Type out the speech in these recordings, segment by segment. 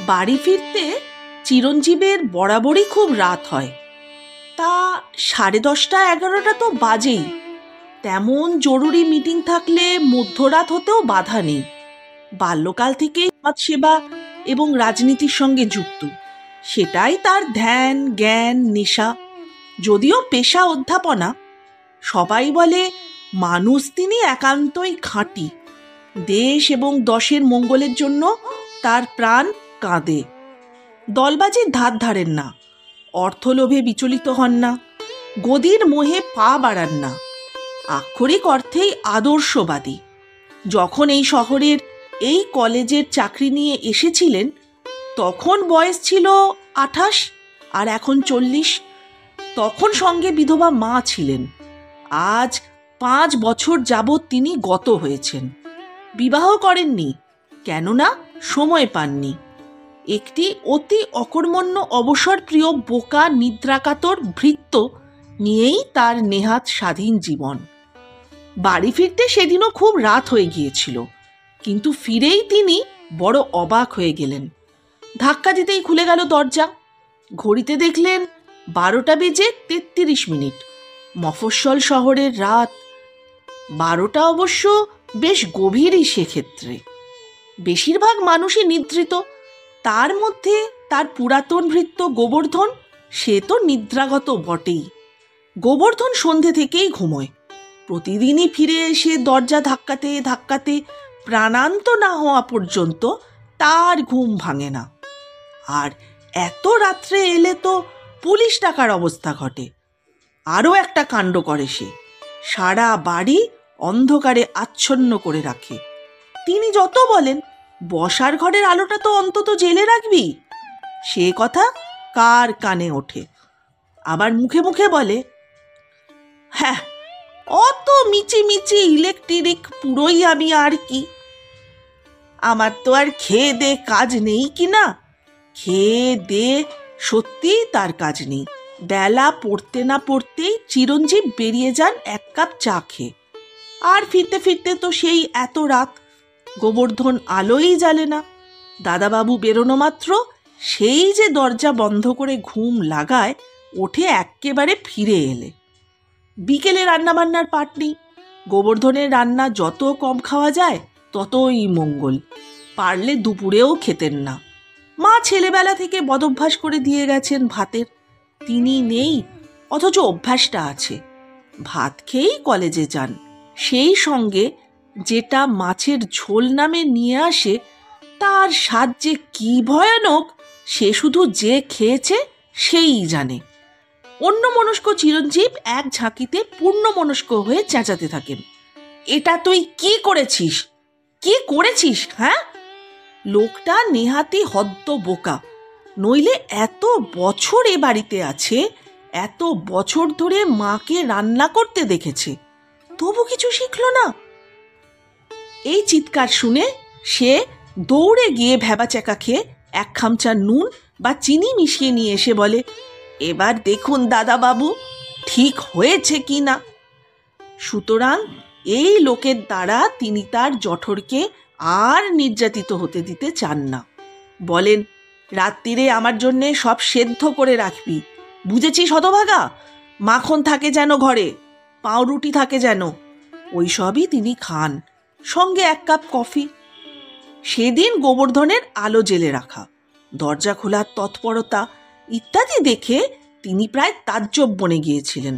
বাড়ি ফিরতে চিরঞ্জীবের বরাবরই খুব রাত হয়। তা 10:30 11টা তো বাজেই। তেমন জরুরি মিটিং থাকলে মধ্যরাত হতেও বাধা নেই। বাল্যকাল থেকেই সমাজ সেবা এবং রাজনীতির সঙ্গে যুক্ত, সেটাই তার ধ্যান জ্ঞান নেশা। যদিও পেশা অধ্যাপনা, সবাই বলে মানুষ তিনি একান্তই খাঁটি। দেশ এবং দশের মঙ্গলের জন্য তার প্রাণ কাঁদে। দলবাজির ধার ধারেন না, অর্থলোভে বিচলিত হন না, গদির মোহে পা বাড়ান না। আক্ষরিক অর্থেই আদর্শবাদী। যখন এই শহরের এই কলেজের চাকরি নিয়ে এসেছিলেন তখন বয়স ছিল 28 আর এখন 40। তখন সঙ্গে বিধবা মা ছিলেন। আজ 5 বছর যাবৎ তিনি গত হয়েছেন। বিবাহ করেননি, কেননা সময় পাননি। একটি অতি অকর্মণ্য অবসরপ্রিয় বোকা নিদ্রাকাতর ভৃত্য নিয়েই তার নেহাত স্বাধীন জীবন। বাড়ি ফিরতে সেদিনও খুব রাত হয়ে গিয়েছিল, কিন্তু ফিরেই তিনি বড় অবাক হয়ে গেলেন। ধাক্কা দিতেই খুলে গেল দরজা। ঘড়িতে দেখলেন 12:33। মফস্বল শহরের রাত। 12টা অবশ্য বেশ গভীরই সেক্ষেত্রে। বেশিরভাগ মানুষই নিদ্রিত, তার মধ্যে তার পুরাতন ভৃত্য গোবর্ধন, সে তো নিদ্রাগত বটেই। গোবর্ধন সন্ধে থেকেই ঘুমোয়। প্রতিদিনই ফিরে এসে দরজা ধাক্কাতে ধাক্কাতে প্রাণান্ত না হওয়া পর্যন্ত তার ঘুম ভাঙে না। আর এত রাত্রে এলে তো পুলিশ ডাকার অবস্থা ঘটে। আরও একটা কাণ্ড করে সে, সারা বাড়ি অন্ধকারে আচ্ছন্ন করে রাখে। তিনি যত বলেন বসার ঘরের আলোটা তো অন্তত জ্বেলে রাখবি, সে কথা কার কানে ওঠে। আবার মুখে মুখে বলে, হ্যাঁ অত মিচিমিচি ইলেকট্রিক পুরোই আমি আর কি, আমার তো আর খেয়ে দে কাজ নেই কি না। খেয়ে দে সত্যিই তার কাজ নেই। বেলা পড়তে না পড়তেই চিরঞ্জীব বেরিয়ে যান 1 কাপ চা খেয়ে। আর ফিরতে ফিরতে তো সেই এত রাত। গোবর্ধন আলোই জ্বালে না। দাদাবাবু বেরোনো মাত্র সেই যে দরজা বন্ধ করে ঘুম লাগায়, ওঠে এক্কেবারে ফিরে এলে। বিকেলে রান্নাবান্নার পাট নেই। গোবর্ধনের রান্না যত কম খাওয়া যায় ততই মঙ্গল। পারলে দুপুরেও খেতেন না। মা ছেলেবেলা থেকে বদভ্যাস করে দিয়ে গেছেন ভাতের। তিনি নেই, অথচ অভ্যাসটা আছে। ভাত খেয়েই কলেজে যান। সেই সঙ্গে যেটা মাছের ঝোল নামে নিয়ে আসে, তার স্বাদ যে কি ভয়ানক সে শুধু যে খেয়েছে সেই জানে। অন্যমনস্ক চিরঞ্জীব এক ঝাঁকিতে পূর্ণমনস্ক হয়ে চেঁচাতে থাকেন, এটা তুই কি করেছিস, কি করেছিস? হ্যাঁ? লোকটা নেহাতি হদ্দ বোকা, নইলে এত বছর এ বাড়িতে আছে, এত বছর ধরে মাকে রান্না করতে দেখেছে, তবু কিছু শিখল না। এই চিৎকার শুনে সে দৌড়ে গিয়ে ভ্যাবাচ্যাকা খেয়ে 1 খামচা নুন বা চিনি মিশিয়ে নিয়ে এসে বলে, এবার দেখুন দাদাবাবু ঠিক হয়েছে কি না। সুতরাং এই লোকের দ্বারা তিনি তার জঠরকে আর নির্যাতিত হতে দিতে চান না। বলেন, রাত্রিরে আমার জন্যে সব সেদ্ধ করে রাখবি, বুঝেছিস হতভাগা? মাখন থাকে যেন ঘরে, পাউরুটি থাকে যেন। ওই সবই তিনি খান, সঙ্গে 1 কাপ কফি। সেদিন গোবর্ধনের আলো জেলে রাখা, দরজা খোলার তৎপরতা ইত্যাদি দেখে তিনি প্রায় তাজ্জব বনে গিয়েছিলেন।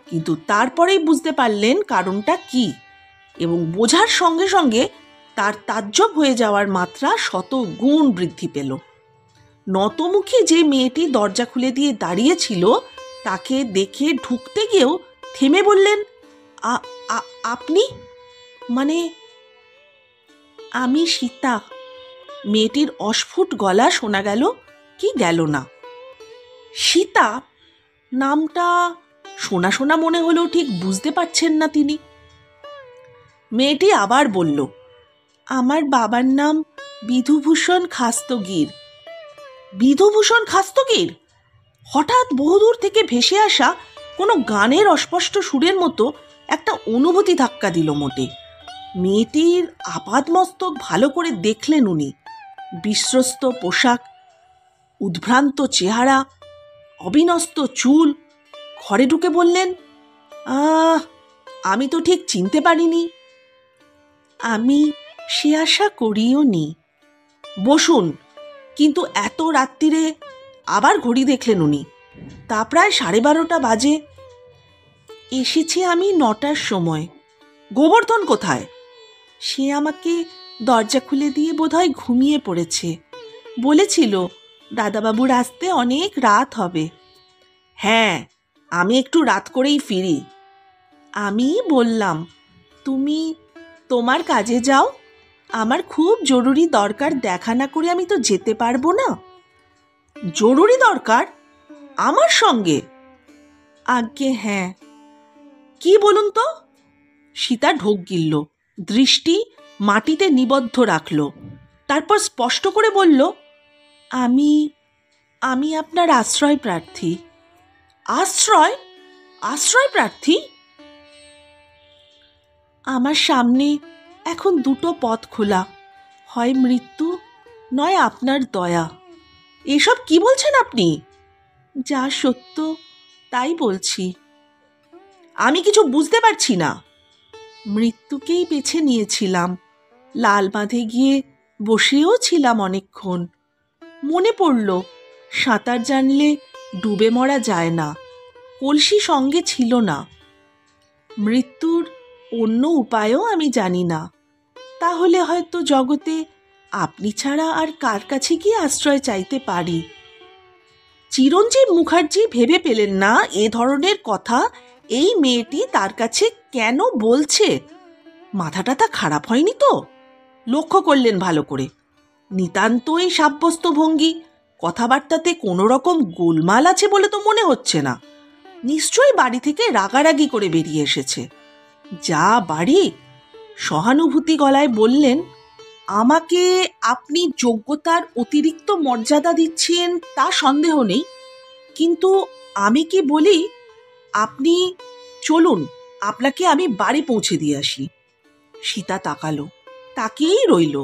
কিন্তু তারপরেই বুঝতে পারলেন কারণটা কি, এবং বোঝার সঙ্গে সঙ্গে তার তাজ্জব হয়ে যাওয়ার মাত্রা 100 গুণ বৃদ্ধি পেল। নতমুখী যে মেয়েটি দরজা খুলে দিয়ে দাঁড়িয়েছিল তাকে দেখে ঢুকতে গিয়েও থেমে বললেন, আপনি? মানে আমি সীতা। মেয়েটির অস্ফুট গলা শোনা গেল কি গেল না। সীতা নামটা শোনা শোনা মনে হলেও ঠিক বুঝতে পারছেন না তিনি। মেয়েটি আবার বলল, আমার বাবার নাম বিধুভূষণ খাস্তগীর। বিধুভূষণ খাস্তগীর? হঠাৎ বহুদূর থেকে ভেসে আসা কোনো গানের অস্পষ্ট সুরের মতো একটা অনুভূতি ধাক্কা দিল মোটে। মেয়েটির আপাদমস্তক ভালো করে দেখলেন উনি। বিশ্বস্ত পোশাক, উদ্ভ্রান্ত চেহারা, অবিন্যস্ত চুল। ঘরে ঢুকে বললেন, আমি তো ঠিক চিনতে পারিনি। আমি সে আশা করিও নি। বসুন। কিন্তু এত রাত্রিরে আবার ঘড়ি দেখলেন উনি। তা প্রায় 12:30 বাজে। এসেছি আমি 9টার সময়। গোবর্ধন কোথায়? সে আমাকে দরজা খুলে দিয়ে বোধহয় ঘুমিয়ে পড়েছে। বলেছিল দাদাবাবুর আসতে অনেক রাত হবে। হ্যাঁ, আমি একটু রাত করেই ফিরি। আমি বললাম, তুমি তোমার কাজে যাও, আমার খুব জরুরি দরকার, দেখা না করে আমি তো যেতে পারবো না। জরুরি দরকার? আমার সঙ্গে? আজ্ঞে হ্যাঁ। কি বলুন তো? সীতা ঢোক গিলল, দৃষ্টি মাটিতে নিবদ্ধ রাখল। তারপর স্পষ্ট করে বলল, আমি আমি আপনার আশ্রয় প্রার্থী। আশ্রয়? আশ্রয় প্রার্থী? আমার সামনে এখন দুটো পথ খোলা, হয় মৃত্যু, নয় আপনার দয়া। এসব কি বলছেন আপনি? যা সত্য তাই বলছি। আমি কিছু বুঝতে পারছি না। মৃত্যুকেই বেছে নিয়েছিলাম। লাল বাঁধে গিয়ে বসেও ছিলাম অনেকক্ষণ। মনে পড়ল সাঁতার জানলে ডুবে মরা যায় না। কলসি সঙ্গে ছিল না। মৃত্যুর অন্য উপায়ও আমি জানি না। তাহলে হয়তো জগতে আপনি ছাড়া আর কার কাছে গিয়ে আশ্রয় চাইতে পারি? চিরঞ্জীব মুখার্জি ভেবে পেলেন না এ ধরনের কথা এই মেয়েটি তার কাছে কেন বলছে। মাথাটা তা খারাপ হয়নি তো? লক্ষ্য করলেন ভালো করে। নিতান্তই সাব্যস্ত ভঙ্গি, কথাবার্তাতে কোনো রকম গোলমাল আছে বলে তো মনে হচ্ছে না। নিশ্চয়ই বাড়ি থেকে রাগারাগি করে বেরিয়ে এসেছে। যা বাড়ি! সহানুভূতি গলায় বললেন, আমাকে আপনি যোগ্যতার অতিরিক্ত মর্যাদা দিচ্ছেন তা সন্দেহ নেই, কিন্তু আমি কি বলি, আপনি চলুন, আপনাকে আমি বাড়ি পৌঁছে দিয়ে আসি। সীতা তাকালো, তাকিয়েই রইল।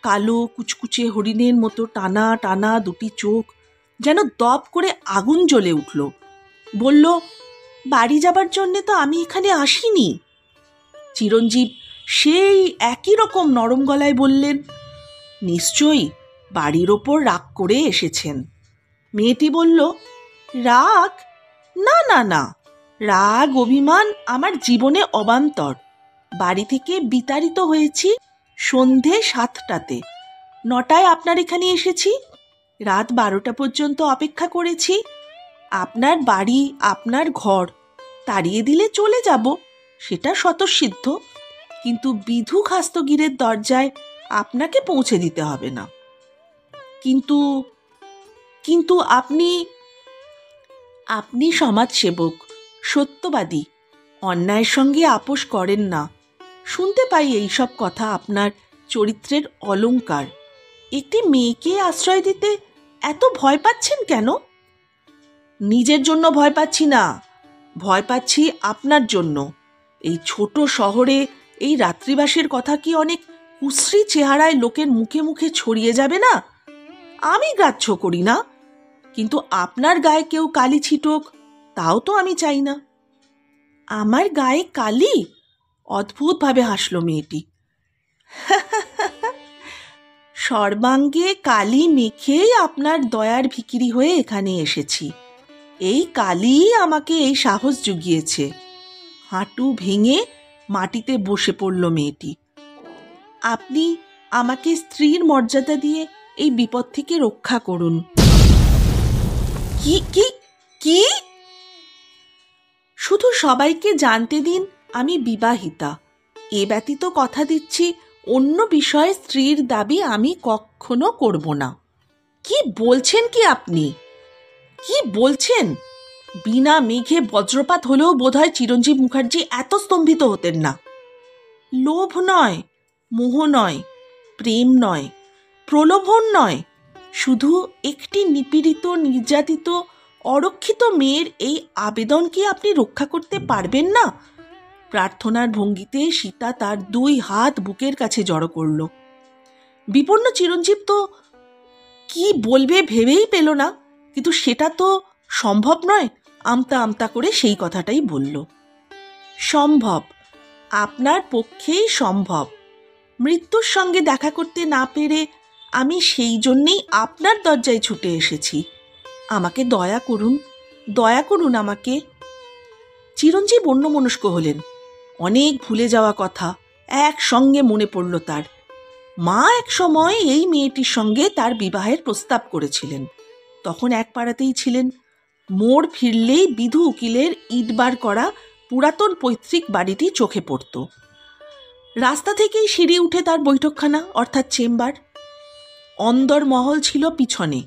কালো কুচকুচে হরিণের মতো টানা টানা দুটি চোখ যেন দপ করে আগুন জ্বলে উঠল। বলল, বাড়ি যাবার জন্যে তো আমি এখানে আসিনি। চিরঞ্জীব সেই একই রকম নরম গলায় বললেন, নিশ্চয়ই বাড়ির ওপর রাগ করে এসেছেন। মেয়েটি বলল, রাগ? না না না, রাগ অভিমান আমার জীবনে অবান্তর। বাড়ি থেকে বিতাড়িত হয়েছি সন্ধে 7টাতে। 9টায় আপনার এখানে এসেছি। রাত 12টা পর্যন্ত অপেক্ষা করেছি। আপনার বাড়ি, আপনার ঘর তাড়িয়ে দিলে চলে যাব, সেটা স্বতঃসিদ্ধ। কিন্তু বিধু খাস্তগিরের দরজায় আপনাকে পৌঁছে দিতে হবে না। কিন্তু কিন্তু আপনি আপনি সমাজসেবক, সত্যবাদী, অন্যায়ের সঙ্গে আপোষ করেন না। শুনতে পাই এইসব কথা আপনার চরিত্রের অলংকার। একটি মেয়েকে আশ্রয় দিতে এত ভয় পাচ্ছেন কেন? নিজের জন্য ভয় পাচ্ছি না, ভয় পাচ্ছি আপনার জন্য। এই ছোট শহরে এই রাত্রিবাসের কথা কি অনেক কুশ্রী চেহারায় লোকের মুখে মুখে ছড়িয়ে যাবে না? আমি গ্রাহ্য করি না, কিন্তু আপনার গায়ে কেউ কালি ছিটোক তাও তো আমি চাই না। আমার গায়ে কালি? অদ্ভুতভাবে হাসল মেয়েটি। সর্বাঙ্গে কালি মেখেই আপনার দয়ার ভিখিরি হয়ে এখানে এসেছি। এই কালি আমাকে এই সাহস জুগিয়েছে। হাঁটু ভেঙে মাটিতে বসে পড়ল মেয়েটি। আপনি আমাকে স্ত্রীর মর্যাদা দিয়ে এই বিপদ থেকে রক্ষা করুন। কি কি কি? শুধু সবাইকে জানতে দিন আমি বিবাহিতা। এ ব্যতীত কথা দিচ্ছি অন্য বিষয়ে স্ত্রীর দাবি আমি কখনো করব না। কি বলছেন কি আপনি? কি বলছেন? বিনা মেঘে বজ্রপাত হলেও বোধহয় চিরঞ্জীব মুখার্জি এত স্তম্ভিত হতেন না। লোভ নয়, মোহ নয়, প্রেম নয়, প্রলোভন নয়, শুধু একটি নিপীড়িত, নির্যাতিত, অরক্ষিত মেয়ের এই আবেদন কি আপনি রক্ষা করতে পারবেন না? প্রার্থনার ভঙ্গিতে সীতা তার 2 হাত বুকের কাছে জড়ো করল। বিপন্ন চিরঞ্জীব তো কি বলবে ভেবেই পেল না, কিন্তু সেটা তো সম্ভব নয়। আমতা আমতা করে সেই কথাটাই বলল। সম্ভব, আপনার পক্ষেই সম্ভব। মৃত্যুর সঙ্গে দেখা করতে না পেরে আমি সেই জন্যেই আপনার দরজায় ছুটে এসেছি। আমাকে দয়া করুন, দয়া করুন আমাকে। চিরঞ্জীব অন্যমনস্ক হলেন। অনেক ভুলে যাওয়া কথা একসঙ্গে মনে পড়ল তার। মা এক সময় এই মেয়েটির সঙ্গে তার বিবাহের প্রস্তাব করেছিলেন। তখন এক পাড়াতেই ছিলেন। মোড় ফিরলেই বিধু উকিলের ইটবার করা পুরাতন পৈতৃক বাড়িটি চোখে পড়ত। রাস্তা থেকেই সিঁড়ি উঠে তার বৈঠকখানা অর্থাৎ চেম্বার। অন্দর মহল ছিল পিছনে।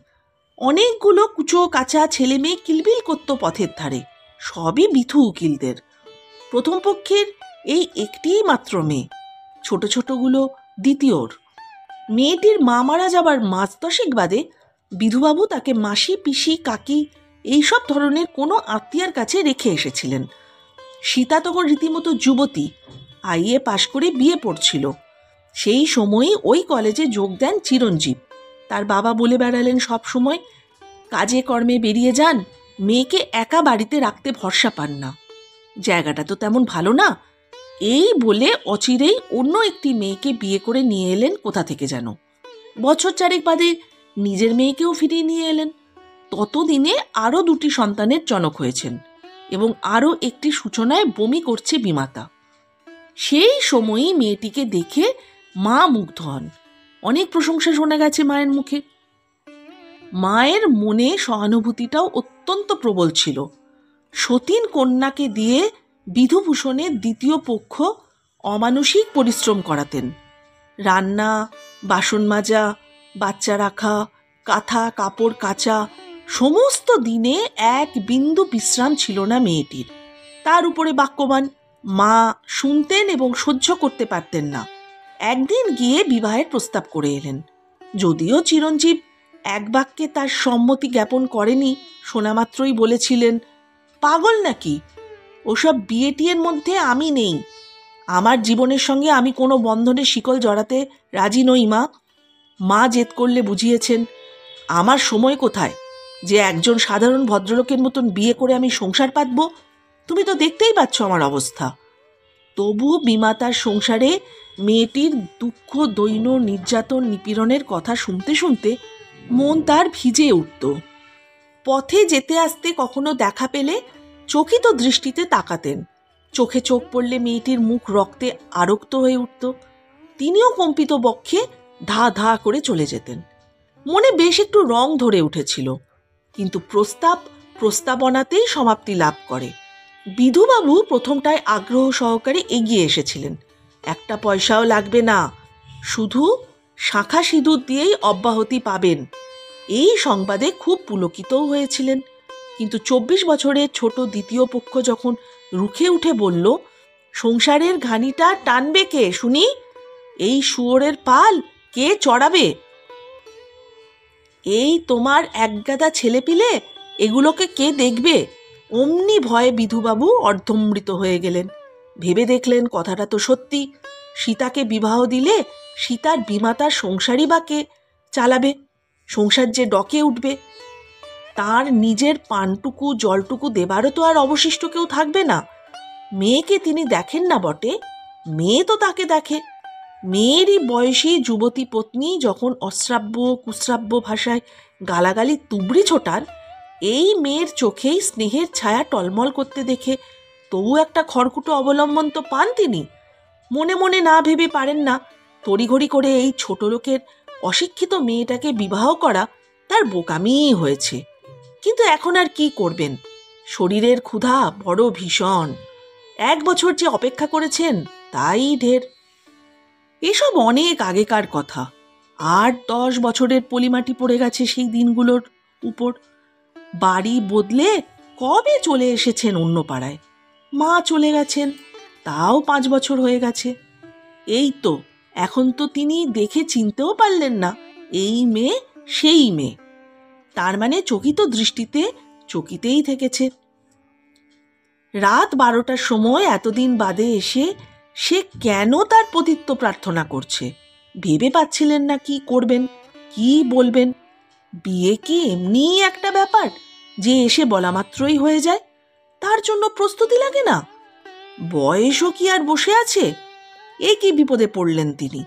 অনেকগুলো কুচো কাঁচা ছেলে মেয়ে কিলবিল করত পথের ধারে, সবই বিধু উকিলদের। প্রথম পক্ষের এই একটিই মাত্র মেয়ে, ছোট ছোটগুলো দ্বিতীয়র। মেয়েটির মা মারা যাবার মাস দশেক বাদে বিধুবাবু তাকে মাসি, পিসি, কাকি এইসব ধরনের কোনো আত্মীয়ার কাছে রেখে এসেছিলেন। সীতা তখন রীতিমতো যুবতী, আইএ পাশ করে বিয়ে পড়ছিল। সেই সময়ই ওই কলেজে যোগ দেন চিরঞ্জীব। তার বাবা বলে বেড়ালেন সব সময়, কাজে কর্মে বেরিয়ে যান, মেয়েকে একা বাড়িতে রাখতে ভরসা পান না। জায়গাটা তো তেমন ভালো না। এই বলে অচিরেই অন্য একটি মেয়েকে বিয়ে করে নিয়ে এলেন কোথা থেকে যেন। বছর চারেক বাদে নিজের মেয়েকেও ফিরিয়ে নিয়ে এলেন। ততদিনে আরও দুটি সন্তানের জনক হয়েছেন এবং আরও একটি সূচনায় বমি করছে বিমাতা। সেই সময়ই মেয়েটিকে দেখে মা মুগ্ধ হন। অনেক প্রশংসা শোনা গেছে মায়ের মুখে। মায়ের মনে সহানুভূতিটাও অত্যন্ত প্রবল ছিল। সতীন কন্যাকে দিয়ে বিধুভূষণের দ্বিতীয় পক্ষ অমানসিক পরিশ্রম করাতেন। রান্না, বাসন মাজা, বাচ্চা রাখা, কাঁথা কাপড় কাচা, সমস্ত দিনে এক বিন্দু বিশ্রাম ছিল না মেয়েটির। তার উপরে বাক্যবান, মা শুনতেন এবং সহ্য করতে পারতেন না। একদিন গিয়ে বিবাহের প্রস্তাব করে এলেন। যদিও চিরঞ্জীব এক বাক্যে তার সম্মতি জ্ঞাপন করেনি, শোনামাত্রই বলেছিলেন, পাগল নাকি, ওসব বিয়ে টিয়ের মধ্যে আমি নেই। আমার জীবনের সঙ্গে আমি কোনো বন্ধনে শিকল জড়াতে রাজি নই মা। মা জেদ করলে বুঝিয়েছেন, আমার সময় কোথায় যে একজন সাধারণ ভদ্রলোকের মতন বিয়ে করে আমি সংসার পাতব? তুমি তো দেখতেই পাচ্ছ আমার অবস্থা। তবু বিমাতার সংসারে মেয়েটির দুঃখ, দৈন্য, নির্যাতন, নিপীড়নের কথা শুনতে শুনতে মন তার ভিজে উঠত। পথে যেতে আসতে কখনো দেখা পেলে চকিত দৃষ্টিতে তাকাতেন। চোখে চোখ পড়লে মেয়েটির মুখ রক্তে আরক্ত হয়ে উঠত। তিনিও কম্পিত বক্ষে ধা ধা করে চলে যেতেন। মনে বেশ একটু রং ধরে উঠেছিল, কিন্তু প্রস্তাবনাতেই সমাপ্তি লাভ করে। বিধুবাবু প্রথমটায় আগ্রহ সহকারে এগিয়ে এসেছিলেন। একটা পয়সাও লাগবে না, শুধু শাঁখা সিঁদুর দিয়েই অব্যাহতি পাবেন, এই সংবাদে খুব পুলকিতও হয়েছিলেন। কিন্তু 24 বছরের ছোট দ্বিতীয় পক্ষ যখন রুখে উঠে বলল, সংসারের ঘানিটা টানবে কে শুনি? এই শুয়োরের পাল কে চড়াবে? এই তোমার একগাদা ছেলেপিলে, এগুলোকে কে দেখবে? অমনি ভয়ে বিধুবাবু অর্ধমৃত হয়ে গেলেন। ভেবে দেখলেন কথাটা তো সত্যি। সীতাকে বিবাহ দিলে সীতার বিমাতার সংসারই বা কে চালাবে? সংসার যে ডকে উঠবে। তার নিজের পানটুকু জলটুকু দেবারও তো আর অবশিষ্ট কেউ থাকবে না। মেয়েকে তিনি দেখেন না বটে, মেয়ে তো তাকে দেখে। মেয়েরই বয়সী যুবতী পত্নী যখন অশ্রাব্য কুশ্রাব্য ভাষায় গালাগালি তুবড়ি ছোটান, এই মেয়ের চোখেই স্নেহের ছায়া টলমল করতে দেখে তবু একটা খড়কুটো অবলম্বন তো পান তিনি। মনে মনে না ভেবে পারেন না তড়িঘড়ি করে এই ছোট লোকের অশিক্ষিত মেয়েটাকে বিবাহ করা তার বোকামিই হয়েছে। কিন্তু এখন আর কি করবেন? শরীরের ক্ষুধা বড় ভীষণ। 1 বছর যে অপেক্ষা করেছেন তাই ঢের। এসব অনেক আগেকার কথা। 8-10 বছরের পলিমাটি পড়ে গেছে সেই দিনগুলোর উপর। বাড়ি বদলে কবে চলে এসেছেন অন্য পাড়ায়। মা চলে গেছেন, তাও 5 বছর হয়ে গেছে। এই তো এখন তো তিনি দেখে চিনতেও পারলেন না এই মেয়ে সেই মেয়ে। তার মানে চকিত দৃষ্টিতে চকিতেই থেকেছে। রাত 12টার সময় এতদিন বাদে এসে সে কেন তার পতিত্ব প্রার্থনা করছে ভেবে পাচ্ছিলেন না। কি করবেন, কি বলবেন। বিয়ে কি এমনিই একটা ব্যাপার যে এসে বলা মাত্রই হয়ে যায়? তার জন্য প্রস্তুতি লাগে না? বয়সও কি আর বসে আছে? এই কি বিপদে পড়লেন তিনি।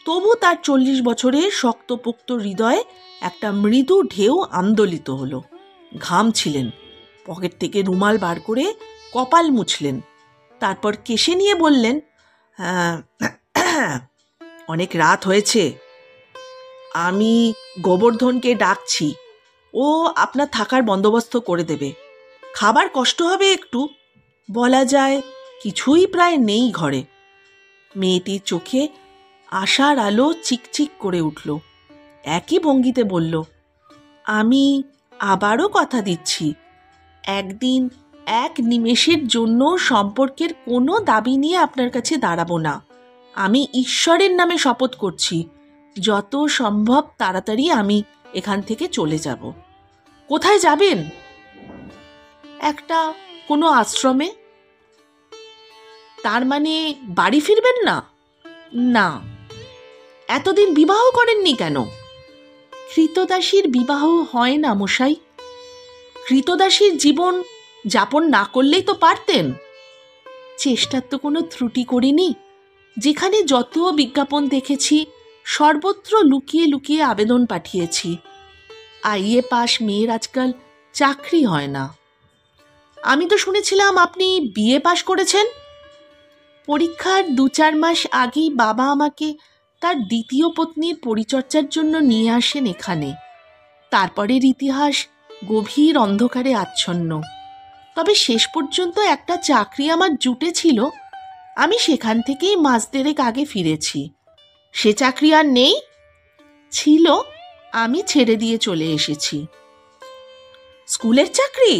তবু তার 40 বছরের শক্তপোক্ত হৃদয়ে একটা মৃদু ঢেউ আন্দোলিত হলো। ঘামছিলেন, পকেট থেকে রুমাল বার করে কপাল মুছলেন, তারপর কেশে নিয়ে বললেন, অনেক রাত হয়েছে, আমি গোবর্ধনকে ডাকছি, ও আপনার থাকার বন্দোবস্ত করে দেবে। খাবার কষ্ট হবে একটু, বলা যায় কিছুই প্রায় নেই ঘরে। মেয়েটির চোখে আশার আলো চিকচিক করে উঠল। একই ভঙ্গিতে বলল, আমি আবারও কথা দিচ্ছি, একদিন এক নিমেষের জন্য সম্পর্কের কোনো দাবি নিয়ে আপনার কাছে দাঁড়াবো না। আমি ঈশ্বরের নামে শপথ করছি, যত সম্ভব তাড়াতাড়ি আমি এখান থেকে চলে যাব। কোথায় যাবেন? একটা কোনো আশ্রমে। তার মানে বাড়ি ফিরবেন না? না। এতদিন বিবাহ করেননি কেন? কৃতদাসীর বিবাহ হয় না মশাই। কৃতদাসীর জীবন যাপন না করলেই তো পারতেন। চেষ্টার তো কোনো ত্রুটি করিনি। যেখানে যত বিজ্ঞাপন দেখেছি সর্বত্র লুকিয়ে লুকিয়ে আবেদন পাঠিয়েছি। আইএ পাশ মেয়ের আজকাল চাকরি হয় না। আমি তো শুনেছিলাম আপনি বিএ পাশ করেছেন। পরীক্ষার 2-4 মাস আগেই বাবা আমাকে তার দ্বিতীয় পত্নীর পরিচর্যার জন্য নিয়ে আসেন এখানে। তারপরের ইতিহাস গভীর অন্ধকারে আচ্ছন্ন। তবে শেষ পর্যন্ত একটা চাকরি আমার জুটেছিল। আমি সেখান থেকেই মাস দেড়েক আগে ফিরেছি। সে চাকরি আর নেই? ছিল, আমি ছেড়ে দিয়ে চলে এসেছি। স্কুলের চাকরি?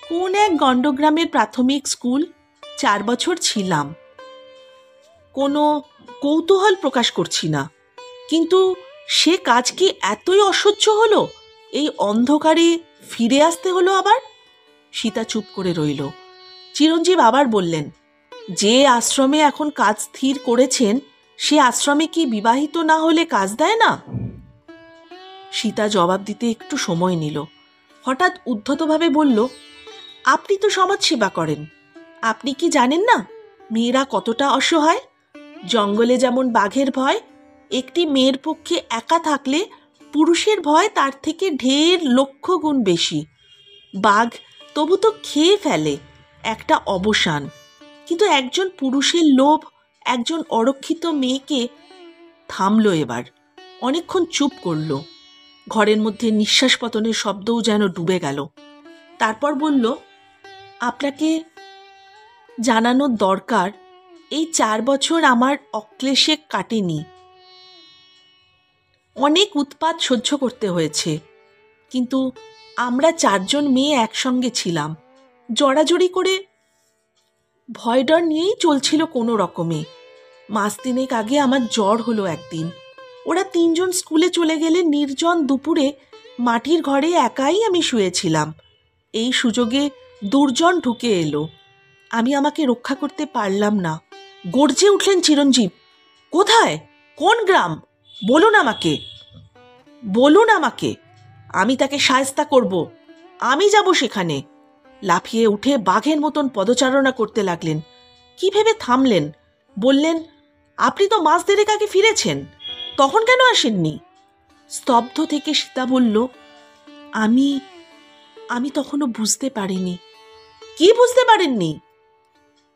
কোন এক গণ্ডগ্রামের প্রাথমিক স্কুল, 4 বছর ছিলাম। কোনো কৌতূহল প্রকাশ করছি না, কিন্তু সে কাজ কি এতই অসহ্য হলো এই অন্ধকারে ফিরে আসতে হলো আবার? সীতা চুপ করে রইল। চিরঞ্জীব আবার বললেন, যে আশ্রমে এখন কাজ স্থির করেছেন সে আশ্রমে কি বিবাহিত না হলে কাজ দেয় না? সীতা জবাব দিতে একটু সময় নিল। হঠাৎ উদ্ধতভাবে বলল, আপনি তো সমাজসেবা করেন, আপনি কি জানেন না মেয়েরা কতটা অসহায়? জঙ্গলে যেমন বাঘের ভয়, একটি মেয়ের পক্ষে একা থাকলে পুরুষের ভয় তার থেকে ঢের লক্ষ গুণ বেশি। বাঘ তবু তো খেয়ে ফেলে, একটা অবসান, কিন্তু একজন পুরুষের লোভ একজন অরক্ষিত মেয়েকে। থামল এবার, অনেকক্ষণ চুপ করল। ঘরের মধ্যে নিঃশ্বাস পতনের শব্দও যেন ডুবে গেল। তারপর বলল, আপনাকে জানানোর দরকার, এই 4 বছর আমার অক্লেশে কাটেনি। অনেক উৎপাত সহ্য করতে হয়েছে, কিন্তু আমরা 4 জন মেয়ে একসঙ্গে ছিলাম। জড়াজড়ি করে ভয় ডর নিয়েই চলছিল কোনো রকমে। মাস 3 আগে আমার জ্বর হলো একদিন। ওরা 3 জন স্কুলে চলে গেলে নির্জন দুপুরে মাটির ঘরে একাই আমি শুয়েছিলাম। এই সুযোগে দুর্জন ঢুকে এলো। আমি আমাকে রক্ষা করতে পারলাম না। গর্জে উঠলেন চিরঞ্জীব, কোথায়, কোন গ্রাম? বলুন আমাকে, বলুন আমাকে, আমি তাকে শায়েস্তা করব, আমি যাব সেখানে। লাফিয়ে উঠে বাঘের মতন পদচারণা করতে লাগলেন। কি ভেবে থামলেন? বললেন, আপনি তো মাস দেড়েক আগে ফিরেছেন, তখন কেন আসেননি? স্তব্ধ থেকে সীতা বলল, আমি তখনও বুঝতে পারিনি। কি বুঝতে পারেননি?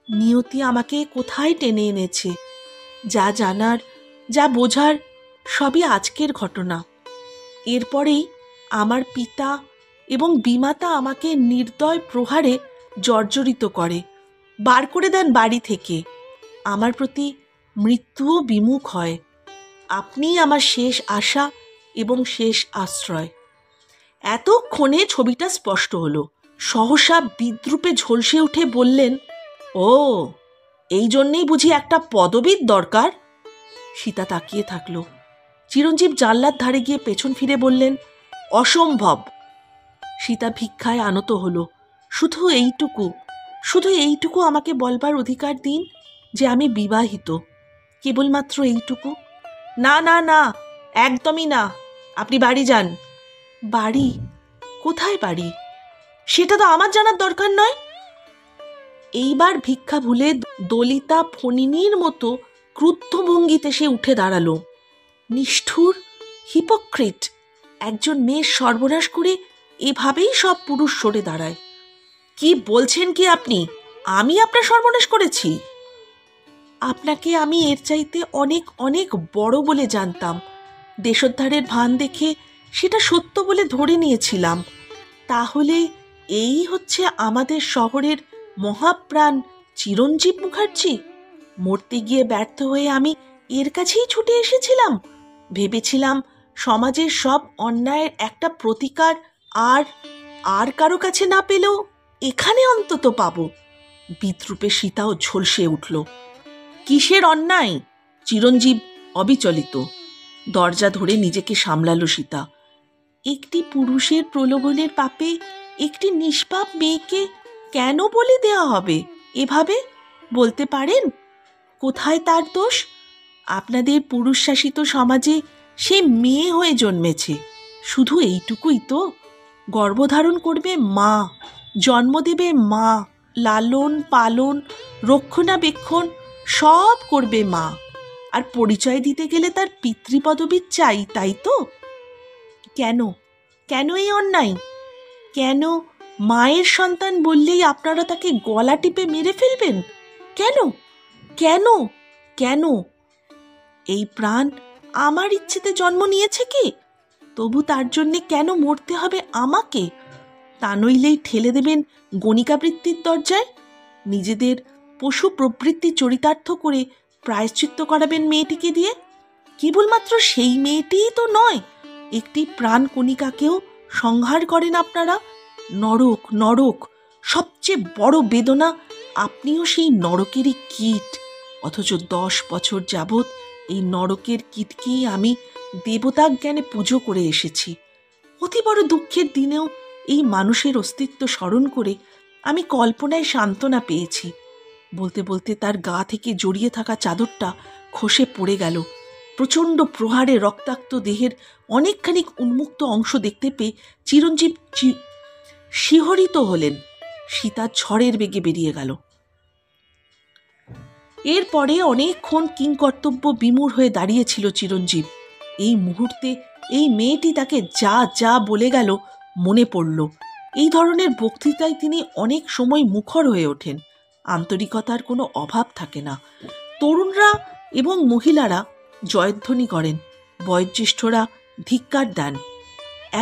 নিয়তি আমাকে কোথায় টেনে এনেছে। যা জানার, যা বোঝার সবই আজকের ঘটনা। এরপরেই আমার পিতা এবং বিমাতা আমাকে নির্দয় প্রহারে জর্জরিত করে, বার করে দেন বাড়ি থেকে। আমার প্রতি মৃত্যুও বিমুখ হয়। আপনিই আমার শেষ আশা এবং শেষ আশ্রয়। এতক্ষণে ছবিটা স্পষ্ট হলো। সহসা বিদ্রূপে ঝলসে উঠে বললেন, ও, এই জন্যেই বুঝি একটা পদবীর দরকার? সীতা তাকিয়ে থাকল। চিরঞ্জীব জানলার ধারে গিয়ে পেছন ফিরে বললেন, অসম্ভব। সীতা ভিক্ষায় আনত হলো। শুধু এইটুকু আমাকে বলবার অধিকার দিন যে আমি বিবাহিত, কেবলমাত্র এইটুকু। না না না, একদমই না, আপনি বাড়ি যান। বাড়ি? কোথায় বাড়ি? সেটা তো আমার জানার দরকার নয়। এইবার ভিক্ষা ভুলে দলিতা ফণিনীর মতো ক্রুদ্ধ ভঙ্গিতে সে উঠে দাঁড়ালো। নিষ্ঠুর, হিপোক্রিট! একজন মেয়ের সর্বনাশ করে এভাবেই সব পুরুষ সরে দাঁড়ায়। কি বলছেন কি আপনি? আমি আপনার সর্বনাশ করেছি? আপনাকে আমি এর চাইতে অনেক অনেক বড় বলে জানতাম। দেশোদ্ধারের ভান দেখে সেটা সত্য বলে ধরে নিয়েছিলাম। তাহলে এই হচ্ছে আমাদের শহরের মহাপ্রাণ চিরঞ্জীব মুখার্জি? মরতে গিয়ে ব্যর্থ হয়ে আমি এর কাছেই ছুটে এসেছিলাম। ভেবেছিলাম সমাজের সব অন্যায়ের একটা প্রতিকার আর আর কারো কাছে না পেলেও এখানে অন্তত পাব। বিদ্রুপে সীতাও ঝলসে উঠল। কিসের অন্যায়? চিরঞ্জীব অবিচলিত। দরজা ধরে নিজেকে সামলালো সীতা। একটি পুরুষের প্রলোভনের পাপে একটি নিষ্পাপ মেয়েকে কেন বলি দেওয়া হবে এভাবে? বলতে পারেন কোথায় তার দোষ? আপনাদের পুরুষ শাসিত সমাজে সে মেয়ে হয়ে জন্মেছে, শুধু এইটুকুই তো। গর্ভধারণ করবে মা, জন্ম দেবে মা, লালন পালন রক্ষণাবেক্ষণ সব করবে মা। আর পরিচয় দিতে গেলে তার পিতৃপদবী চাই, তাই তো? কেন কেন এই অন্যায়? কেন মায়ের সন্তান বললেই আপনারা তাকে গলা টিপে মেরে ফেলবেন? কেন কেন কেন? এই প্রাণ আমার ইচ্ছেতে জন্ম নিয়েছে কি? তবু তার জন্যে কেন মরতে হবে আমাকে? তা নইলেই ঠেলে দেবেন গণিকাবৃত্তির দরজায়। নিজেদের পশু প্রবৃত্তি চরিতার্থ করে প্রায়শ্চিত্ত করাবেন মেয়েটিকে দিয়ে। কেবলমাত্র সেই মেয়েটিই তো নয়, একটি প্রাণ কণিকাকেও সংহার করেন আপনারা। নরক নরক, সবচেয়ে বড় বেদনা। আপনিও সেই নরকেরই কীট, অথচ 10 বছর যাবৎ এই নরকের কীটকেই আমি দেবতা জ্ঞানে পুজো করে এসেছি। অতি বড় দুঃখের দিনেও এই মানুষের অস্তিত্ব স্মরণ করে আমি কল্পনায় সান্ত্বনা পেয়েছি। বলতে বলতে তার গা থেকে জড়িয়ে থাকা চাদরটা খসে পড়ে গেল। প্রচণ্ড প্রহারে রক্তাক্ত দেহের অনেকখানি উন্মুক্ত অংশ দেখতে পেয়ে চিরঞ্জীব শিহরিত হলেন। সীতা ঝড়ের বেগে বেরিয়ে গেল। এরপরে অনেকক্ষণ কিংকর্তব্য বিমূঢ় হয়ে দাঁড়িয়েছিল চিরঞ্জীব। এই মুহূর্তে এই মেয়েটি তাকে যা যা বলে গেল মনে পড়ল। এই ধরনের বক্তৃতায় তিনি অনেক সময় মুখর হয়ে ওঠেন। আন্তরিকতার কোনো অভাব থাকে না। তরুণরা এবং মহিলারা জয়ধ্বনি করেন, বয়োজ্যেষ্ঠরা ধিক্কার দেন।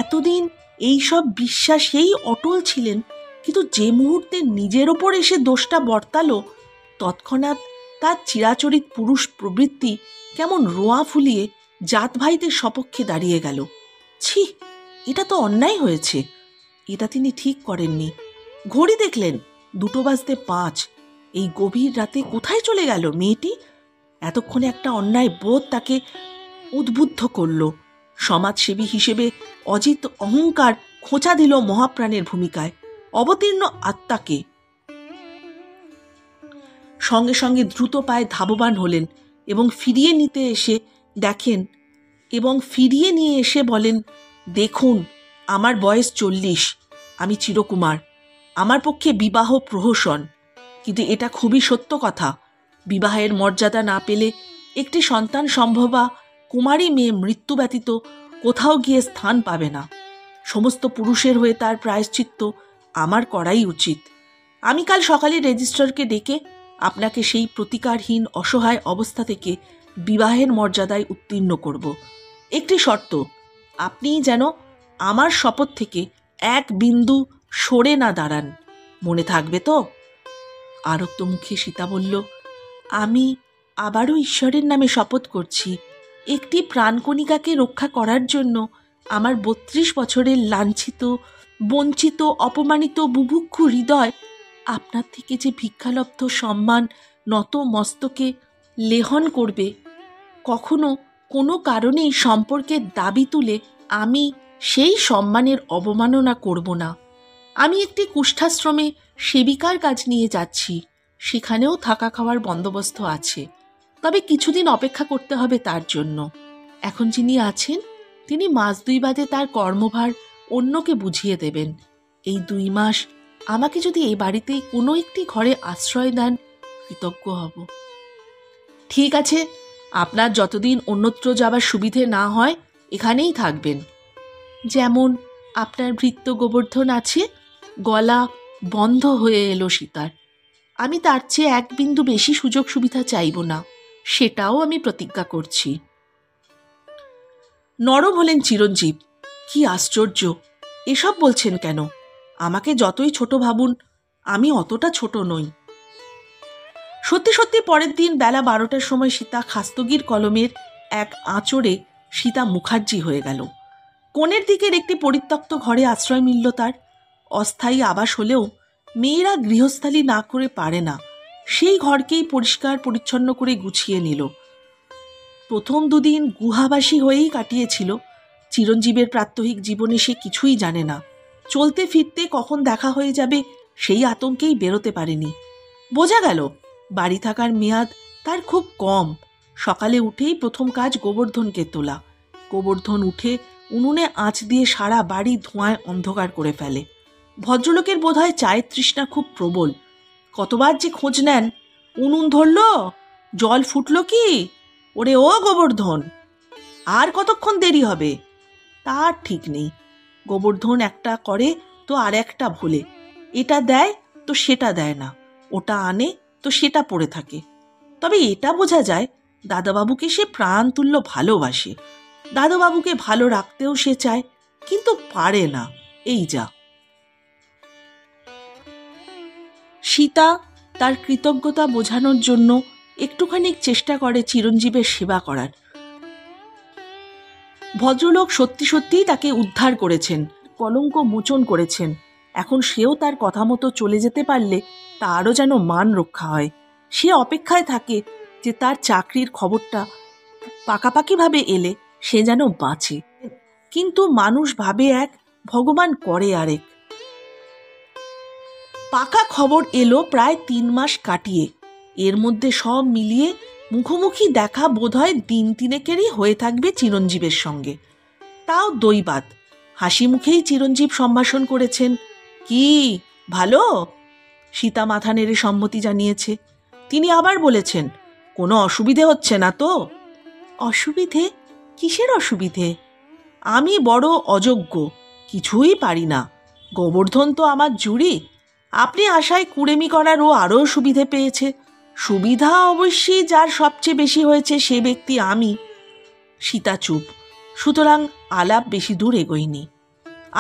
এতদিন এইসব বিশ্বাসেই অটল ছিলেন, কিন্তু যে মুহূর্তে নিজের ওপর এসে দোষটা বর্তালো, তৎক্ষণাৎ তার চিরাচরিত পুরুষ প্রবৃত্তি কেমন রোঁয়া ফুলিয়ে জাত ভাইদের সপক্ষে দাঁড়িয়ে গেল। ছি, এটা তো অন্যায় হয়েছে। এটা তিনি ঠিক করেননি। ঘড়ি দেখলেন 2:05। এই গভীর রাতে কোথায় চলে গেল মেয়েটি? এতক্ষণে একটা অন্যায় বোধ তাকে উদ্বুদ্ধ করল। সমাজসেবী হিসেবে অজিত অহংকার খোঁচা দিল মহাপ্রাণের ভূমিকায় অবতীর্ণ আত্মাকে। সঙ্গে সঙ্গে দ্রুত পায়ে ধাবমান হলেন এবং ফিরিয়ে নিয়ে এসে বলেন, দেখুন, আমার বয়স 40, আমি চিরকুমার। আমার পক্ষে বিবাহ প্রহসন, কিন্তু এটা খুবই সত্য কথা। বিবাহের মর্যাদা না পেলে একটি সন্তান সম্ভবা কুমারী মেয়ে মৃত্যু ব্যতীত কোথাও গিয়ে স্থান পাবে না। সমস্ত পুরুষের হয়ে তার প্রায়শ্চিত্ত আমার করাই উচিত। আমি কাল সকালে রেজিস্ট্রারকে ডেকে আপনাকে সেই প্রতিকারহীন অসহায় অবস্থা থেকে বিবাহের মর্যাদায় উত্তীর্ণ করব। একটি শর্ত, আপনি যেন আমার শপথ থেকে এক বিন্দু সরে না দাঁড়ান। মনে থাকবে তো? আরক্ত মুখে সীতা বলল, আমি আবারও ঈশ্বরের নামে শপথ করছি, একটি প্রাণকণিকাকে রক্ষা করার জন্য আমার 32 বছরের লাঞ্ছিত, বঞ্চিত, অপমানিত বুভুক্ষু হৃদয় আপনার থেকে যে ভিক্ষালব্ধ সম্মান নত মস্তকে লেহন করবে, কখনো কোনো কারণেই সম্পর্কের দাবি তুলে আমি সেই সম্মানের অবমাননা করব না। আমি একটি কুষ্ঠাশ্রমে সেবিকার কাজ নিয়ে যাচ্ছি, সেখানেও থাকা খাওয়ার বন্দোবস্ত আছে, তবে কিছুদিন অপেক্ষা করতে হবে তার জন্য। এখন যিনি আছেন তিনি মাস 2 বাদে তার কর্মভার অন্যকে বুঝিয়ে দেবেন। এই 2 মাস আমাকে যদি এই বাড়িতেই কোনো একটি ঘরে আশ্রয় দেন, কৃতজ্ঞ হব। ঠিক আছে, আপনার যতদিন অন্যত্র যাবার সুবিধে না হয় এখানেই থাকবেন। যেমন আপনার ভৃত্য গোবর্ধন আছে। গলা বন্ধ হয়ে এলো সীতার। আমি তার চেয়ে 1 বিন্দু বেশি সুযোগ সুবিধা চাইব না, সেটাও আমি প্রতিজ্ঞা করছি। নরম হলেন চিরঞ্জীব। কি আশ্চর্য, এসব বলছেন কেন? আমাকে যতই ছোট ভাবুন, আমি অতটা ছোট নই। সত্যি সত্যি পরের দিন বেলা 12টার সময় সীতা খাস্তগির কলমের এক আঁচড়ে সীতা মুখার্জি হয়ে গেল। কোণের দিকের একটি পরিত্যক্ত ঘরে আশ্রয় মিলল তার। অস্থায়ী আবাস হলেও মেয়েরা গৃহস্থালী না করে পারে না। সেই ঘরকেই পরিষ্কার পরিচ্ছন্ন করে গুছিয়ে নিল। প্রথম 2 দিন গুহাবাসী হয়েই কাটিয়েছিল। চিরঞ্জীবের প্রাত্যহিক জীবনে সে কিছুই জানে না। চলতে ফিরতে কখন দেখা হয়ে যাবে সেই আতঙ্কেই বেরোতে পারেনি। বোঝা গেল বাড়ি থাকার মেয়াদ তার খুব কম। সকালে উঠেই প্রথম কাজ গোবর্ধনকে তোলা। গোবর্ধন উঠে উনুনে আঁচ দিয়ে সারা বাড়ি ধোঁয়ায় অন্ধকার করে ফেলে। ভদ্রলোকের বোধহয় চায়ের তৃষ্ণা খুব প্রবল। কতবার যে খোঁজ নেন, উনুন ধরল, জল ফুটলো কি, ওরে ও গোবর্ধন, আর কতক্ষণ দেরি হবে, তার ঠিক নেই। গোবর্ধন একটা করে তো আর একটা ভোলে, এটা দেয় তো সেটা দেয় না, ওটা আনে তো সেটা পড়ে থাকে। তবে এটা বোঝা যায় দাদাবাবুকে সে প্রাণতুল্য ভালোবাসে। দাদাবাবুকে ভালো রাখতেও সে চায়, কিন্তু পারে না, এই যা। সীতা তার কৃতজ্ঞতা বোঝানোর জন্য একটুখানি চেষ্টা করে চিরঞ্জীবের সেবা করার। ভদ্রলোক সত্যি সত্যিই তাকে উদ্ধার করেছেন, কলঙ্ক মোচন করেছেন। এখন সেও তার কথা মতো চলে যেতে পারলে তারও যেন মান রক্ষা হয়। সে অপেক্ষায় থাকে যে তার চাকরির খবরটা পাকাপাকিভাবে এলে সে যেন বাঁচে। কিন্তু মানুষ ভাবে এক, ভগবান করে আরেক। পাকা খবর এলো প্রায় 3 মাস কাটিয়ে। এর মধ্যে সব মিলিয়ে মুখোমুখি দেখা বোধহয় দিন 3 হয়ে থাকবে চিরঞ্জীবের সঙ্গে। তাও দৈবাত হাসি মুখেই চিরঞ্জীব সম্ভাষণ করেছেন। কি ভালো? সীতা মাথা নেড়ে সম্মতি জানিয়েছে। তিনি আবার বলেছেন, কোনো অসুবিধে হচ্ছে না তো? অসুবিধে? কিসের অসুবিধে? আমি বড় অযোগ্য, কিছুই পারি না। গোবর্ধন তো আমার জুড়ি। আপনি আশায় কুড়েমি করার ও আরও সুবিধে পেয়েছে। সুবিধা অবশ্যই যার সবচেয়ে বেশি হয়েছে সে ব্যক্তি আমি। সীতা চুপ, সুতরাং আলাপ বেশি দূর এগোয়নি।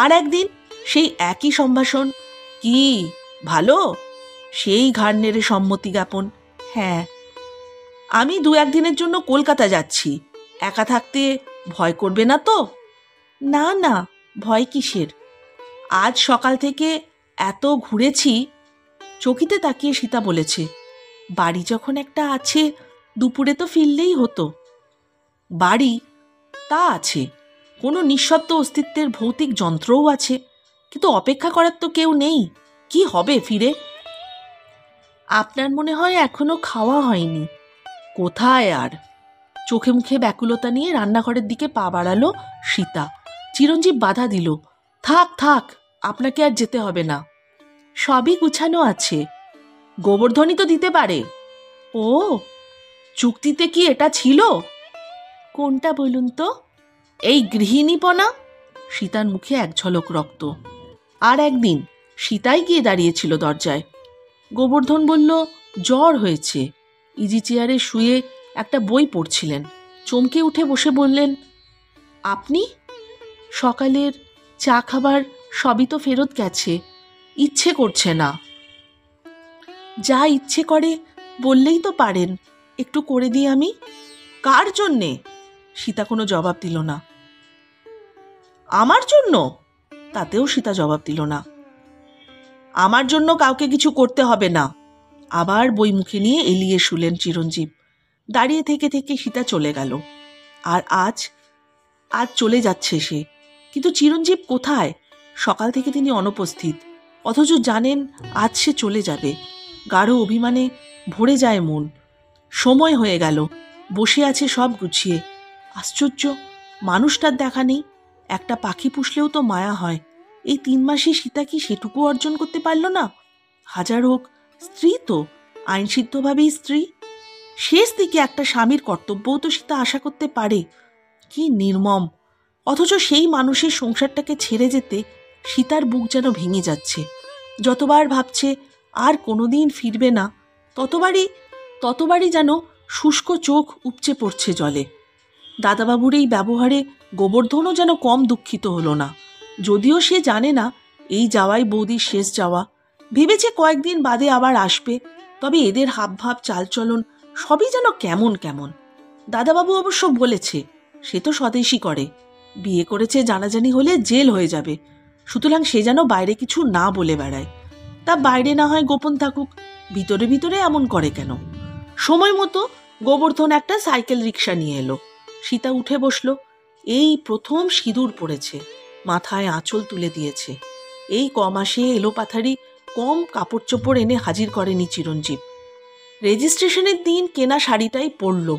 আর একদিন সেই একই সম্ভাষণ। কি ভালো? সেই ঘাড় নেড়ে সম্মতি জ্ঞাপন। হ্যাঁ। আমি 2-1 দিনের জন্য কলকাতা যাচ্ছি। একা থাকতে ভয় করবে না তো? না না, ভয় কিসের? আজ সকাল থেকে এত ঘুরেছি। চকিতে তাকিয়ে সীতা বলেছে, বাড়ি যখন একটা আছে দুপুরে তো ফিরলেই হতো। বাড়ি তা আছে, কোনো নিঃশব্দ অস্তিত্বের ভৌতিক যন্ত্রও আছে, কিন্তু অপেক্ষা করার তো কেউ নেই। কি হবে ফিরে? আপনার মনে হয় এখনো খাওয়া হয়নি? কোথায় আর। চোখে মুখে ব্যাকুলতা নিয়ে রান্নাঘরের দিকে পা বাড়ালো সীতা। চিরঞ্জীব বাধা দিল, থাক থাক, আপনাকে আর যেতে হবে না, সবই গুছানো আছে। গোবর্ধনই তো দিতে পারে। ও, চুক্তিতে কি এটা ছিল? কোনটা বলুন তো? এই গৃহিণীপনা। সীতার মুখে এক ঝলক রক্ত। আর একদিন সীতাই গিয়ে দাঁড়িয়েছিল দরজায়। গোবর্ধন বলল, জ্বর হয়েছে। ইজি চেয়ারে শুয়ে একটা বই পড়ছিলেন। চমকে উঠে বসে বললেন, আপনি? সকালের চা খাবার সবই তো ফেরত গেছে, ইচ্ছে করছে না। যা ইচ্ছে করে বললেই তো পারেন, একটু করে দিই আমি। কার জন্যে? সীতা কোনো জবাব দিল না। আমার জন্য? তাতেও সীতা জবাব দিল না। আমার জন্য কাউকে কিছু করতে হবে না। আবার বই মুখে নিয়ে এলিয়ে শুলেন চিরঞ্জীব। দাঁড়িয়ে থেকে থেকে সীতা চলে গেল। আর আজ চলে যাচ্ছে সে। কিন্তু চিরঞ্জীব কোথায়? সকাল থেকে তিনি অনুপস্থিত, অথচ জানেন আজ সে চলে যাবে। গাঢ় অভিমানে ভরে যায় মন। সময় হয়ে গেল, বসে আছে সব গুছিয়ে। আশ্চর্য, মানুষটার দেখা নেই, একটা পাখি পুষলেও তো মায়া হয়। এই 3 মাসে সীতা কি সেটুকু অর্জন করতে পারল না? হাজার হোক, স্ত্রী তো, আইনসিদ্ধভাবেই স্ত্রী। শেষ দিকে একটা স্বামীর কর্তব্যও তো সীতা আশা করতে পারে। কি নির্মম! অথচ সেই মানুষের সংসারটাকে ছেড়ে যেতে সীতার বুক যেন ভেঙে যাচ্ছে। যতবার ভাবছে আর কোনোদিন ফিরবে না, ততবারই যেন শুষ্ক চোখ উপচে পড়ছে জলে। দাদাবাবুর এই ব্যবহারে গোবর্ধনও যেন কম দুঃখিত হলো না। যদিও সে জানে না এই যাওয়াই বৌদির শেষ যাওয়া। ভেবেছে কয়েকদিন বাদে আবার আসবে, তবে এদের হাবভাব চালচলন সবই যেন কেমন কেমন। দাদাবাবু অবশ্য বলেছে সে তো স্বদেশী করে, বিয়ে করেছে জানাজানি হলে জেল হয়ে যাবে, সুতরাং সে যেন বাইরে কিছু না বলে বেড়ায়। তা বাইরে না হয় গোপন থাকুক, ভিতরে ভিতরে এমন করে কেন? সময় মতো গোবর্ধন একটা সাইকেল রিক্সা নিয়ে এলো। সীতা উঠে বসলো। এই প্রথম সিঁদুর পড়েছে, মাথায় আঁচল তুলে দিয়েছে। এই কমাসে এলোপাথারি কম কাপড় চোপড় এনে হাজির করেনি চিরঞ্জীব। রেজিস্ট্রেশনের দিন কেনা শাড়িটাই পরল,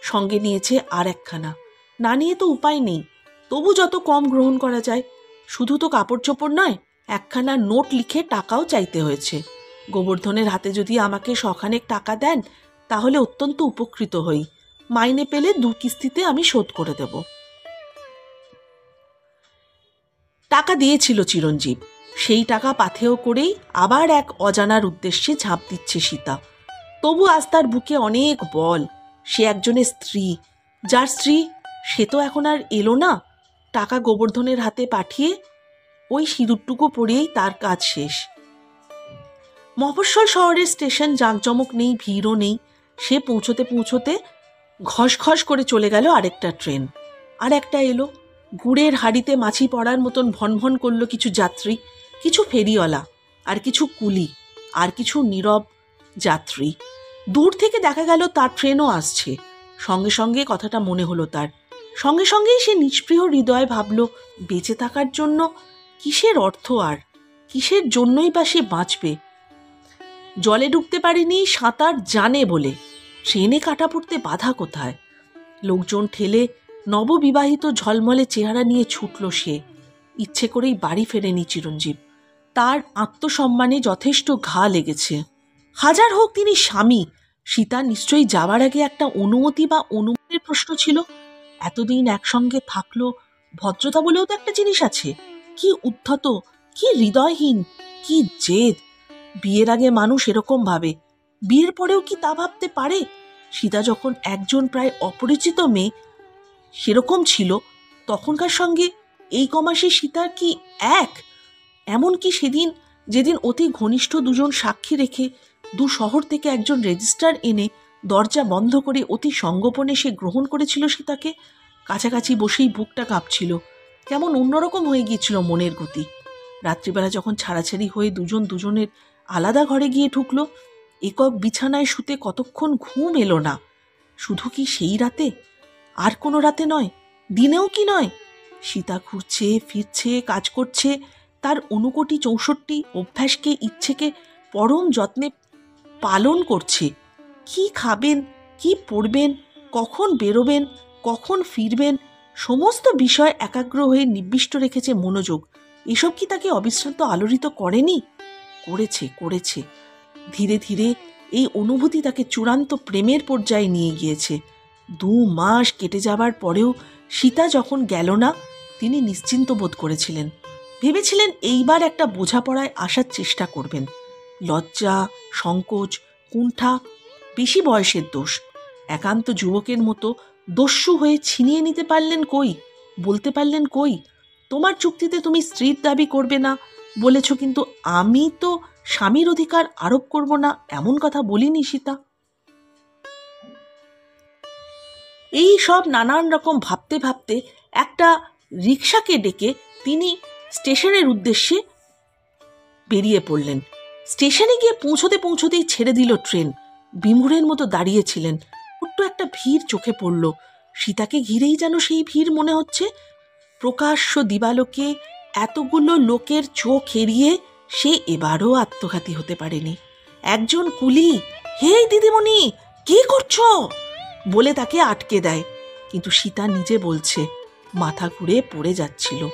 সঙ্গে নিয়েছে আর একখানা। না নিয়ে তো উপায় নেই, তবু যত কম গ্রহণ করা যায়। শুধু তো কাপড় চোপড় নয়, একখানা নোট লিখে টাকাও চাইতে হয়েছে। গোবর্ধনের হাতে যদি আমাকে শখানেক টাকা দেন তাহলে অত্যন্ত উপকৃত হই। মাইনে পেলে 2 কিস্তিতে আমি শোধ করে দেব। টাকা দিয়েছিল চিরঞ্জীব, সেই টাকা পাথেয় করেই আবার এক অজানার উদ্দেশ্যে ঝাঁপ দিচ্ছে সীতা। তবু আজ তার বুকে অনেক বল। সে একজনের স্ত্রী, যার স্ত্রী সে তো এখন আর এলো না। টাকা গোবর্ধনের হাতে পাঠিয়ে ওই সিঁদুরটুকু পরিয়েই তার কাজ শেষ। মফস্বল শহরের স্টেশন জাঁকজমক নেই, ভিড়ও নেই। সে পৌঁছতে পৌঁছতে ঘস করে চলে গেল আরেকটা ট্রেন। আর একটা এলো। গুড়ের হাড়িতে মাছি পড়ার মতন ভনভন করলো কিছু যাত্রী, কিছু ফেরিওয়ালা, আর কিছু কুলি, আর কিছু নীরব যাত্রী। দূর থেকে দেখা গেল তার ট্রেনও আসছে। সঙ্গে সঙ্গে কথাটা মনে হলো তার। সঙ্গে সঙ্গেই সে নিষ্পৃহ হৃদয় ভাবল, বেঁচে থাকার জন্য কিসের অর্থ, আর কিসের জন্যই বা সে বাঁচবে? জলে ডুবতে পারেনি, সাঁতার জানে বলে ট্রেনে কাটা পড়তে বাধা কোথায়? লোকজন ঠেলে নববিবাহিত ঝলমলে চেহারা নিয়ে ছুটল সে। ইচ্ছে করেই বাড়ি ফেরেনি চিরঞ্জীব। তার আত্মসম্মানে যথেষ্ট ঘা লেগেছে। হাজার হোক তিনি স্বামী, সীতা নিশ্চয়ই যাওয়ার আগে একটা অনুমতি বা অনুমতির প্রশ্ন ছিল। এতদিন একসঙ্গে থাকলো, ভদ্রতা বলেও তো একটা জিনিস আছে। কি উদ্ধত, কি হৃদয়হীন, কি জেদ! বিয়ের আগে মানুষ এরকম ভাবে, বিয়ের পরেও কি তা ভাবতে পারে? সীতা যখন একজন প্রায় অপরিচিত মেয়ে সেরকম ছিল, তখনকার সঙ্গে এই কমাসে সীতার কি এক? এমনকি যেদিন অতি ঘনিষ্ঠ 2 জন সাক্ষী রেখে 2 শহর থেকে একজন রেজিস্ট্রার এনে দরজা বন্ধ করে অতি সঙ্গোপনে সে গ্রহণ করেছিল সীতাকে, কাছাকাছি বসেই বুকটা কাঁপছিল। কেমন অন্যরকম হয়ে গিয়েছিল মনের গতি। রাত্রিবেলা যখন ছাড়াছাড়ি হয়ে 2 জন 2 জনের আলাদা ঘরে গিয়ে ঢুকলো, একক বিছানায় শুতে কতক্ষণ ঘুম এলো না। শুধু কি সেই রাতে? আর কোনো রাতে নয়, দিনেও কি নয়? সীতা ঘুরছে ফিরছে, কাজ করছে, তার 59 অভ্যাসকে ইচ্ছেকে পরম যত্নে পালন করছে। কি খাবেন, কি পড়বেন, কখন বেরোবেন, কখন ফিরবেন, সমস্ত বিষয় একাগ্র হয়ে নিবিষ্ট রেখেছে মনোযোগ। এসব কি তাকে অবিশ্রান্ত আলোড়িত করেনি? করেছে। ধীরে ধীরে এই অনুভূতি তাকে চূড়ান্ত প্রেমের পর্যায়ে নিয়ে গিয়েছে। 2 মাস কেটে যাবার পরেও সীতা যখন গেল না, তিনি নিশ্চিন্ত বোধ করেছিলেন। ভেবেছিলেন এইবার একটা বোঝাপড়ায় আসার চেষ্টা করবেন। লজ্জা, সংকোচ, কুণ্ঠা বেশি বয়সের দোষ। একান্ত যুবকের মতো দস্যু হয়ে ছিনিয়ে নিতে পারলেন কই? বলতে পারলেন কই, তোমার চুক্তিতে তুমি স্ত্রীর দাবি করবে না বলেছ, কিন্তু আমি তো স্বামীর অধিকার আরোপ করব না এমন কথা বলিনি সীতা। এই সব নানান রকম ভাবতে ভাবতে একটা রিকশাকে ডেকে তিনি স্টেশনের উদ্দেশ্যে বেরিয়ে পড়লেন। স্টেশনে গিয়ে পৌঁছতেই ছেড়ে দিল ট্রেন। বিমূঢ়ের মতো দাঁড়িয়েছিলেন। ছোট্ট একটা ভিড় চোখে পড়ল। সীতাকে ঘিরেই যেন সেই ভিড় মনে হচ্ছে। প্রকাশ্য দিবালোকে এতগুলো লোকের চোখ এড়িয়ে সে এবারও আত্মঘাতী হতে পারেনি। একজন কুলি, হে দিদিমণি, কি করছো বলে তাকে আটকে দেয়। কিন্তু সীতা নিজে বলছে, মাথা ঘুরে পড়ে যাচ্ছিল।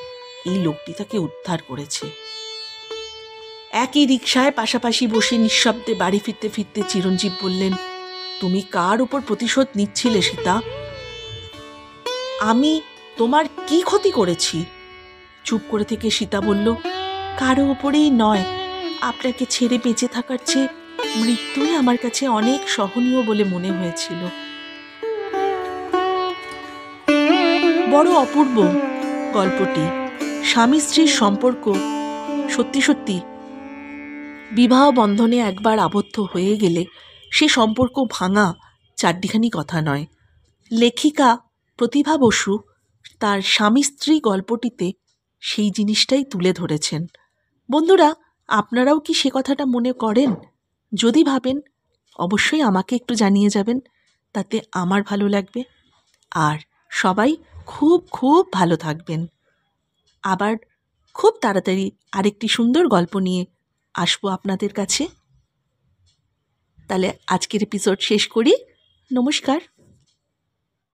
এই লোকটি তাকে উদ্ধার করেছে। একই রিকশায় পাশাপাশি বসে নিঃশব্দে বাড়ি ফিরতে ফিরতে চিরঞ্জীব বললেন, তুমি কার উপর প্রতিশোধ নিচ্ছিলে সীতা? আমি তোমার কি ক্ষতি করেছি? চুপ করে থেকে সীতা বলল, কারো ওপরেই নয়, আপনাকে ছেড়ে বেঁচে থাকার চেয়ে মৃত্যুই আমার কাছে অনেক সহনীয় বলে মনে হয়েছিল। বড় অপূর্ব গল্পটি। স্বামী স্ত্রীর সম্পর্ক সত্যি সত্যি বিবাহ বন্ধনে একবার আবদ্ধ হয়ে গেলে সে সম্পর্ক ভাঙা চারটিখানি কথা নয়। লেখিকা প্রতিভা বসু তার স্বামী স্ত্রী গল্পটিতে সেই জিনিসটাই তুলে ধরেছেন। বন্ধুরা, আপনারাও কি সে কথাটা মনে করেন? যদি ভাবেন অবশ্যই আমাকে একটু জানিয়ে যাবেন, তাতে আমার ভালো লাগবে। আর সবাই খুব খুব ভালো থাকবেন। আবার খুব তাড়াতাড়ি আরেকটি সুন্দর গল্প নিয়ে আসবো আপনাদের কাছে। তাহলে আজকের এপিসোড শেষ করি। নমস্কার।